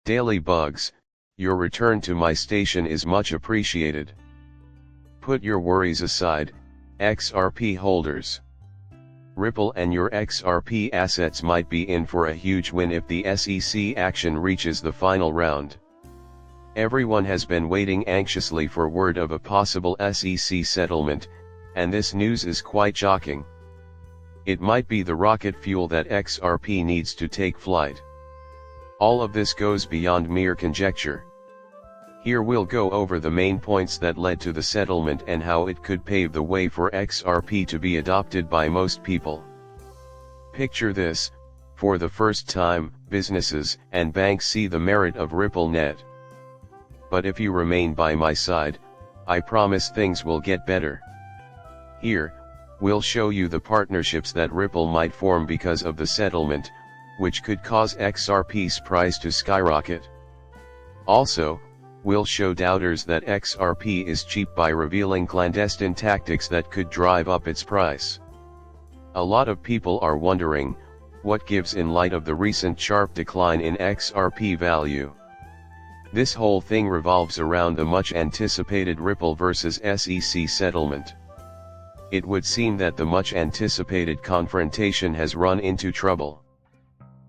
Daily Bugs, your return to my station is much appreciated. Put your worries aside, XRP holders. Ripple and your XRP assets might be in for a huge win if the SEC action reaches the final round. Everyone has been waiting anxiously for word of a possible SEC settlement, and this news is quite shocking. It might be the rocket fuel that XRP needs to take flight. All of this goes beyond mere conjecture. Here we'll go over the main points that led to the settlement and how it could pave the way for XRP to be adopted by most people. Picture this: for the first time, businesses and banks see the merit of RippleNet. But if you remain by my side, I promise things will get better. Here, we'll show you the partnerships that Ripple might form because of the settlement, which could cause XRP's price to skyrocket. Also, we'll show doubters that XRP is cheap by revealing clandestine tactics that could drive up its price. A lot of people are wondering, what gives in light of the recent sharp decline in XRP value? This whole thing revolves around the much anticipated Ripple versus SEC settlement. It would seem that the much anticipated confrontation has run into trouble.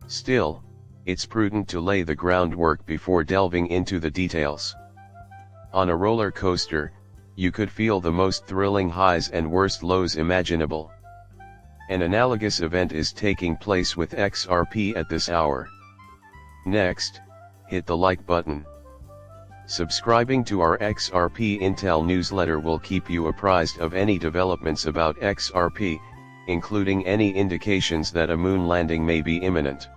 Still, it's prudent to lay the groundwork before delving into the details. On a roller coaster, you could feel the most thrilling highs and worst lows imaginable. An analogous event is taking place with XRP at this hour. Next, hit the like button. Subscribing to our XRP Intel newsletter will keep you apprised of any developments about XRP, including any indications that a moon landing may be imminent.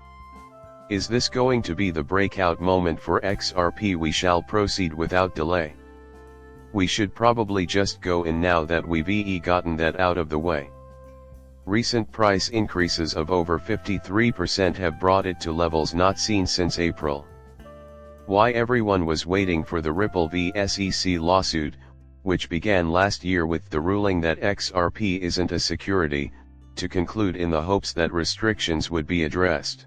Is this going to be the breakout moment for XRP? We shall proceed without delay. We should probably just go in now that we've gotten that out of the way. Recent price increases of over 53% have brought it to levels not seen since April. Why everyone was waiting for the Ripple v SEC lawsuit, which began last year with the ruling that XRP isn't a security, to conclude in the hopes that restrictions would be addressed.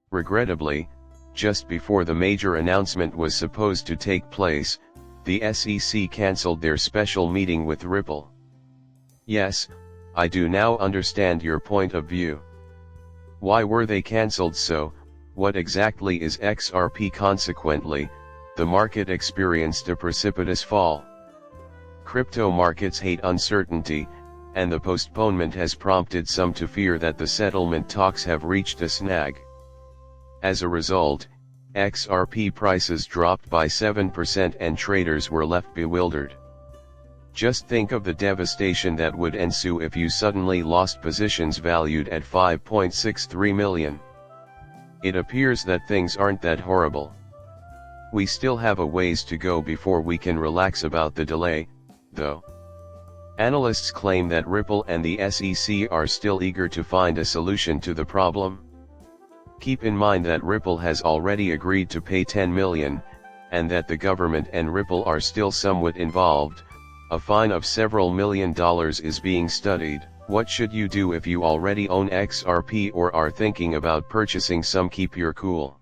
Regrettably, just before the major announcement was supposed to take place, the SEC cancelled their special meeting with Ripple. Yes, I do now understand your point of view. Why were they cancelled? So, what exactly is XRP? Consequently, the market experienced a precipitous fall. Crypto markets hate uncertainty, and the postponement has prompted some to fear that the settlement talks have reached a snag. As a result, XRP prices dropped by 7% and traders were left bewildered. Just think of the devastation that would ensue if you suddenly lost positions valued at 5.63 million. It appears that things aren't that horrible. We still have a ways to go before we can relax about the delay, though. Analysts claim that Ripple and the SEC are still eager to find a solution to the problem. Keep in mind that Ripple has already agreed to pay $10 million, and that the government and Ripple are still somewhat involved. A fine of several $1 million is being studied. What should you do if you already own XRP or are thinking about purchasing some? Keep your cool.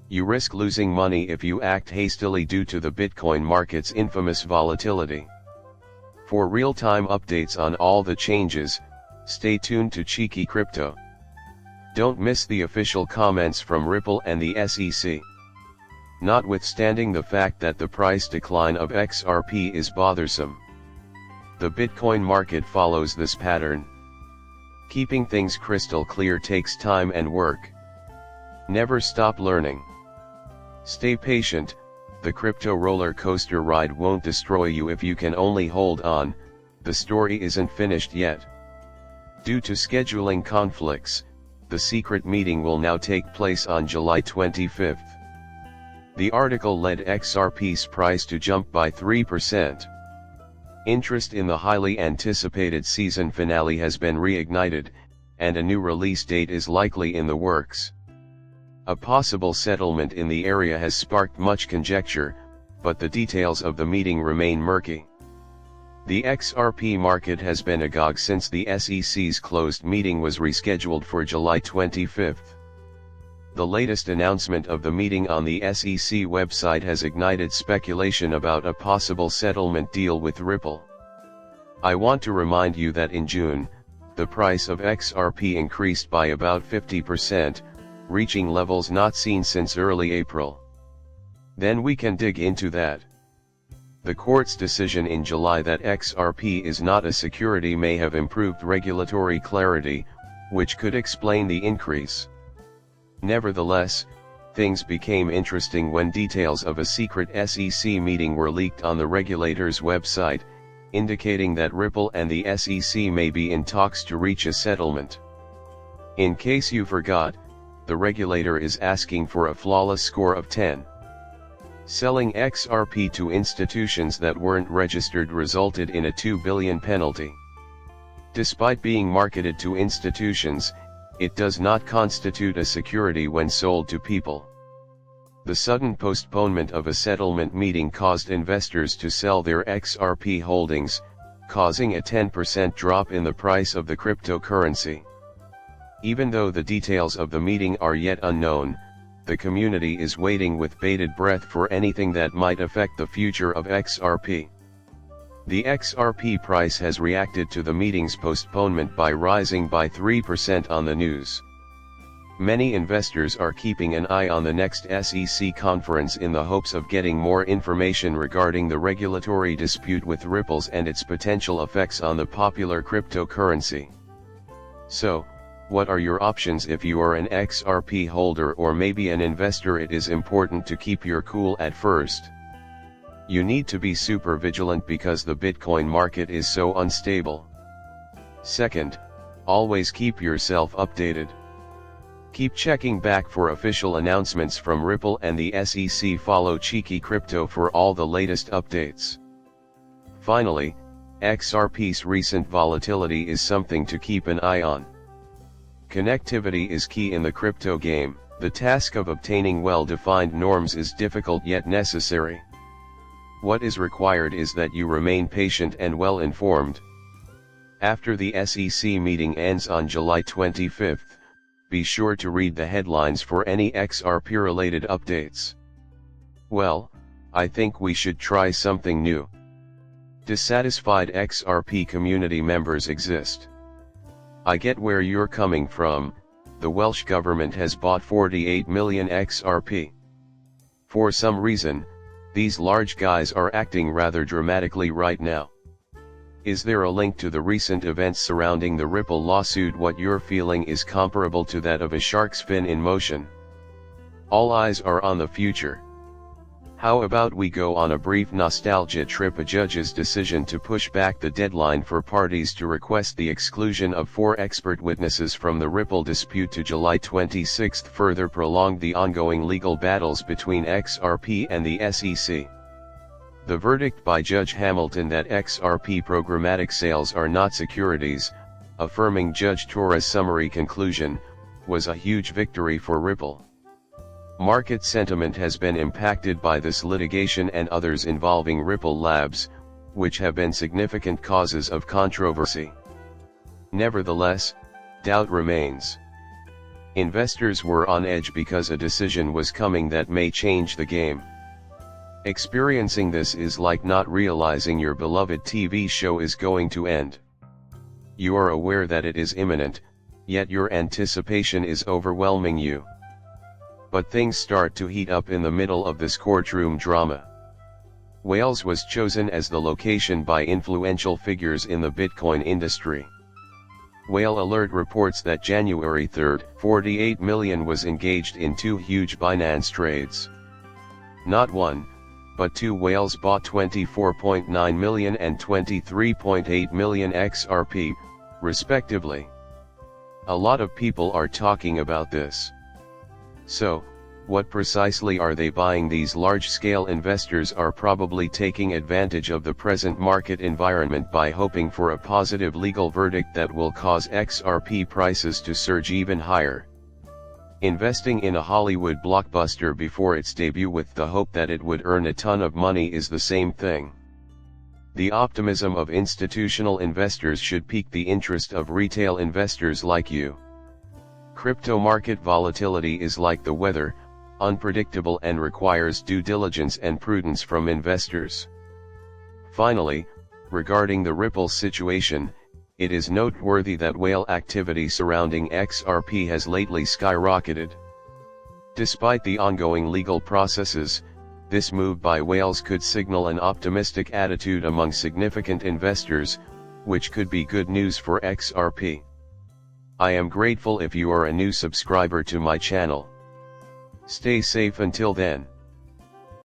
You risk losing money if you act hastily due to the Bitcoin market's infamous volatility. For real-time updates on all the changes, stay tuned to Cheeky Crypto. Don't miss the official comments from Ripple and the SEC. Notwithstanding the fact that the price decline of XRP is bothersome, the Bitcoin market follows this pattern. Keeping things crystal clear takes time and work. Never stop learning. Stay patient, the crypto roller coaster ride won't destroy you if you can only hold on. The story isn't finished yet. Due to scheduling conflicts, the secret meeting will now take place on July 25th. The article led XRP's price to jump by 3%. Interest in the highly anticipated season finale has been reignited, and a new release date is likely in the works. A possible settlement in the area has sparked much conjecture, but the details of the meeting remain murky. The XRP market has been agog since the SEC's closed meeting was rescheduled for July 25th. The latest announcement of the meeting on the SEC website has ignited speculation about a possible settlement deal with Ripple. I want to remind you that in June, the price of XRP increased by about 50%, reaching levels not seen since early April. Then we can dig into that. The court's decision in July that XRP is not a security may have improved regulatory clarity, which could explain the increase. Nevertheless, things became interesting when details of a secret SEC meeting were leaked on the regulator's website, indicating that Ripple and the SEC may be in talks to reach a settlement. In case you forgot, the regulator is asking for a flawless score of 10. Selling XRP to institutions that weren't registered resulted in a $2 billion penalty. Despite being marketed to institutions, it does not constitute a security when sold to people. The sudden postponement of a settlement meeting caused investors to sell their XRP holdings, causing a 10% drop in the price of the cryptocurrency. Even though the details of the meeting are yet unknown, the community is waiting with bated breath for anything that might affect the future of XRP. The XRP price has reacted to the meeting's postponement by rising by 3% on the news. Many investors are keeping an eye on the next SEC conference in the hopes of getting more information regarding the regulatory dispute with Ripple and its potential effects on the popular cryptocurrency. So, what are your options if you are an XRP holder or maybe an investor? It is important to keep your cool at first. You need to be super vigilant because the Bitcoin market is so unstable. Second, always keep yourself updated. Keep checking back for official announcements from Ripple and the SEC. Follow Cheeky Crypto for all the latest updates. Finally, XRP's recent volatility is something to keep an eye on. Connectivity is key in the crypto game. The task of obtaining well-defined norms is difficult yet necessary. What is required is that you remain patient and well-informed. After the SEC meeting ends on July 25, be sure to read the headlines for any XRP-related updates. Well, I think we should try something new. Dissatisfied XRP community members exist. I get where you're coming from. The Welsh government has bought 48 million XRP. For some reason, these large guys are acting rather dramatically right now. Is there a link to the recent events surrounding the Ripple lawsuit? What you're feeling is comparable to that of a shark's fin in motion. All eyes are on the future. How about we go on a brief nostalgia trip? A judge's decision to push back the deadline for parties to request the exclusion of 4 expert witnesses from the Ripple dispute to July 26 further prolonged the ongoing legal battles between XRP and the SEC. The verdict by Judge Hamilton that XRP programmatic sales are not securities, affirming Judge Torres' summary conclusion, was a huge victory for Ripple. Market sentiment has been impacted by this litigation and others involving Ripple Labs, which have been significant causes of controversy. Nevertheless, doubt remains. Investors were on edge because a decision was coming that may change the game. Experiencing this is like not realizing your beloved TV show is going to end. You are aware that it is imminent, yet your anticipation is overwhelming you. But things start to heat up in the middle of this courtroom drama. Wales was chosen as the location by influential figures in the Bitcoin industry. Whale Alert reports that January 3, 48 million was engaged in 2 huge Binance trades. Not one, but 2 whales bought 24.9 million and 23.8 million XRP, respectively. A lot of people are talking about this. So, what precisely are they buying? These large-scale investors are probably taking advantage of the present market environment by hoping for a positive legal verdict that will cause XRP prices to surge even higher. Investing in a Hollywood blockbuster before its debut with the hope that it would earn a ton of money is the same thing. The optimism of institutional investors should pique the interest of retail investors like you. Crypto market volatility is like the weather, unpredictable and requires due diligence and prudence from investors. Finally, regarding the Ripple situation, it is noteworthy that whale activity surrounding XRP has lately skyrocketed. Despite the ongoing legal processes, this move by whales could signal an optimistic attitude among significant investors, which could be good news for XRP. I am grateful if you are a new subscriber to my channel. Stay safe until then.